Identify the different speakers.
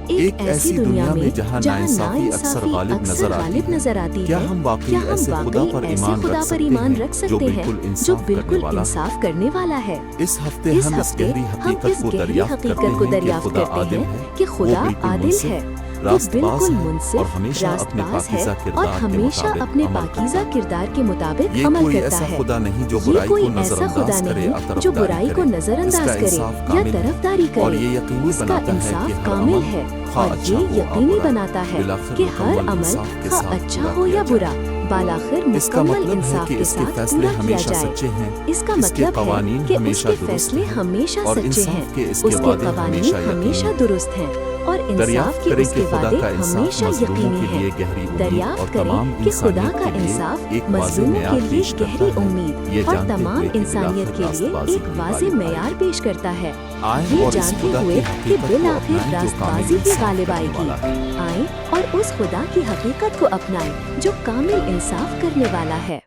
Speaker 1: ایک ایسی دنیا میں جہاں ناانصافی اکثر غالب نظر آتی ہے، کیا ہم واقعی ایسے خدا پر ایمان رکھ سکتے ہیں جو بالکل انصاف کرنے والا ہے؟ اس ہفتے ہم اس گہری حقیقت کو دریافت کرتے ہیں کہ خدا عادل ہے، وہ بالکل منصف، راست باز ہے اور ہمیشہ اپنے پاکیزہ کردار کے مطابق عمل کرتا ہے۔ یہ کوئی ایسا خدا نہیں جو برائی کو نظر انداز کرے یا طرفداری کرے، اس کا انصاف کامل ہے اور یہ یقینی بناتا ہے کہ ہر عمل خواہ اچھا ہو یا برا بالآخر مکمل انصاف کے ساتھ پورا کیا جائے۔ اس کا مطلب ہے کہ اس کے فیصلے ہمیشہ سچے ہیں، اس کے قوانین ہمیشہ درست ہیں اور انصاف کے اس کے وعدے ہمیشہ یقینی ہیں۔ دریافت کریں کہ خدا کا انصاف مظلوموں کے لیے گہری امید اور تمام انسانیت کے لیے ایک واضح معیار پیش کرتا ہے، یہ جانتے ہوئے کہ بالآخر راست بازی ہی غالب آئے گی۔ آئیں اور اس خدا کی حقیقت کو اپنائیں جو کامل انصاف کرنے والا ہے۔